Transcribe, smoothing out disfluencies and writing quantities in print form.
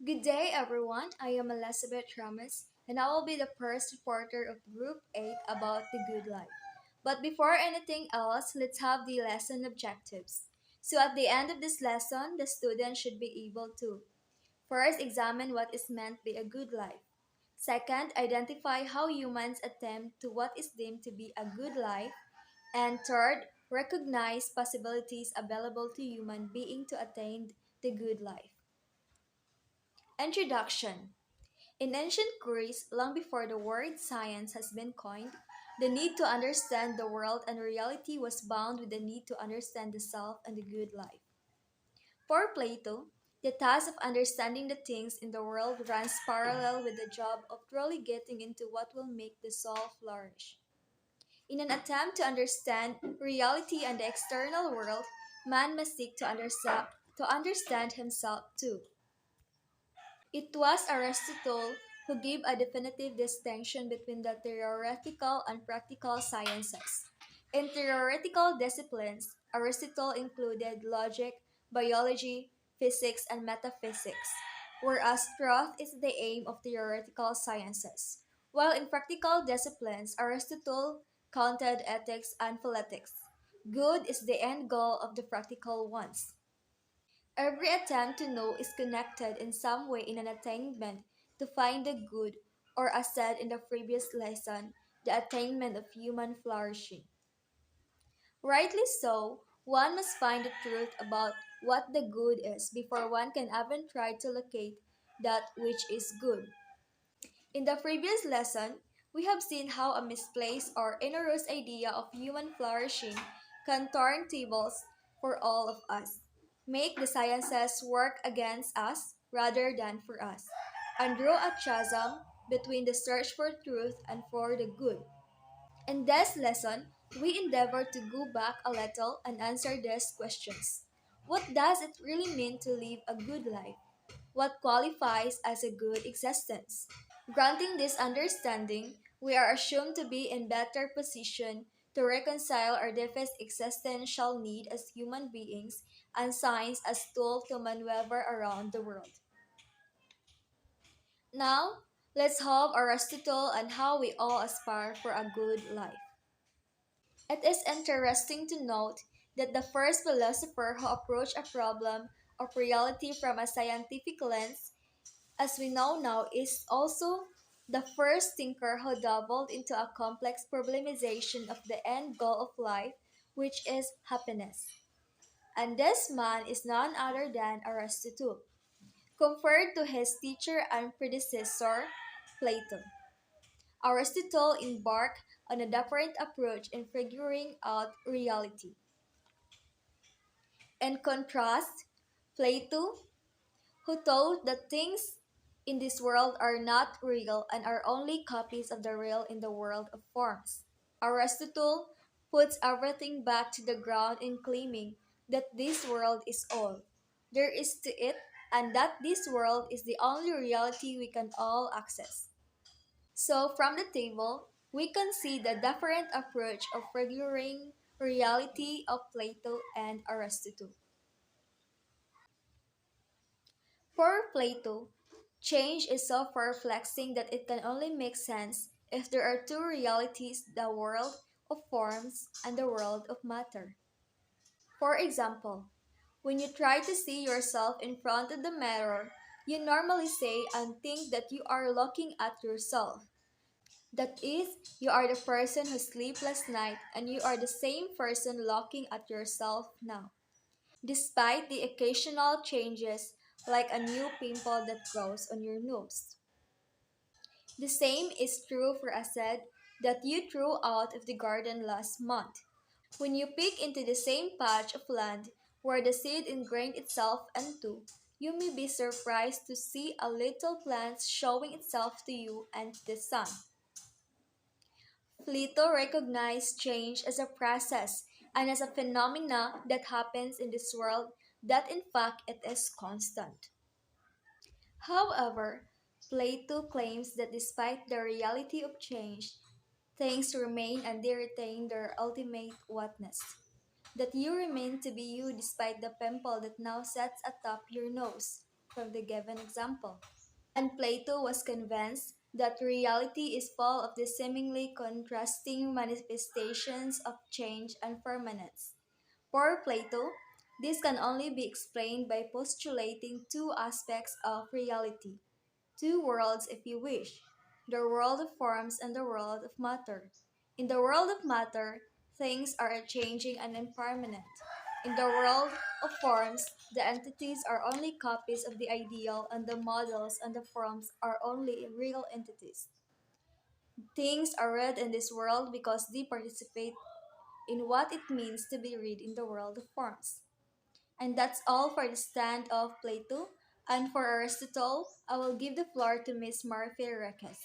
Good day, everyone. I am Elizabeth Ramos, and I will be the first reporter of Group 8 about the good life. But before anything else, let's have the lesson objectives. So, at the end of this lesson, the student should be able to first examine what is meant by a good life. Second, identify how humans attempt to what is deemed to be a good life. And third, recognize possibilities available to human being to attain the good life. Introduction. In ancient Greece, long before the word science has been coined, the need to understand the world and reality was bound with the need to understand the self and the good life. For Plato, the task of understanding the things in the world runs parallel with the job of truly getting into what will make the soul flourish. In an attempt to understand reality and the external world, man must seek to understand himself too. It was Aristotle who gave a definitive distinction between the theoretical and practical sciences. In theoretical disciplines, Aristotle included logic, biology, physics, and metaphysics, whereas truth is the aim of theoretical sciences. While in practical disciplines, Aristotle counted ethics and politics. Good is the end goal of the practical ones. Every attempt to know is connected in some way in an attainment to find the good, or as said in the previous lesson, the attainment of human flourishing. Rightly so, one must find the truth about what the good is before one can even try to locate that which is good. In the previous lesson, we have seen how a misplaced or erroneous idea of human flourishing can turn tables for all of us, make the sciences work against us rather than for us, and draw a chasm between the search for truth and for the good. In this lesson, we endeavor to go back a little and answer these questions. What does it really mean to live a good life? What qualifies as a good existence? Granting this understanding, we are assumed to be in better position to reconcile our deepest existential need as human beings and science as tool to maneuver around the world. Now, let's have Aristotle and how we all aspire for a good life. It is interesting to note that the first philosopher who approached a problem of reality from a scientific lens, as we know now, is also the first thinker who dabbled into a complex problematization of the end goal of life, which is happiness. And this man is none other than Aristotle, compared to his teacher and predecessor, Plato. Aristotle embarked on a different approach in figuring out reality. In contrast, Plato, who taught that things in this world are not real and are only copies of the real in the world of forms. Aristotle puts everything back to the ground in claiming that this world is all there is to it and that this world is the only reality we can all access. So, from the table, we can see the different approach of figuring reality of Plato and Aristotle. For Plato, change is so perplexing that it can only make sense if there are two realities, the world of forms and the world of matter. For example, when you try to see yourself in front of the mirror, you normally say and think that you are looking at yourself. That is, you are the person who slept last night and you are the same person looking at yourself now, despite the occasional changes like a new pimple that grows on your nose. The same is true for a seed that you threw out of the garden last month. When you peek into the same patch of land where the seed ingrained itself into, you may be surprised to see a little plant showing itself to you and to the sun. Plato recognized change as a process and as a phenomena that happens in this world that in fact it is constant. However, Plato claims that despite the reality of change, things remain and they retain their ultimate whatness. That you remain to be you despite the pimple that now sets atop your nose. from the given example. And Plato was convinced that reality is full of the seemingly contrasting manifestations of change and permanence. For Plato, this can only be explained by postulating two aspects of reality, two worlds if you wish, the world of forms and the world of matter. In the world of matter, things are changing and impermanent. In the world of forms, the entities are only copies of the ideal, and the models and the forms are only real entities. Things are read in this world because they participate in what it means to be read in the world of forms. And that's all for the stand of Plato. And for Aristotle, I will give the floor to Miss Martha Reques.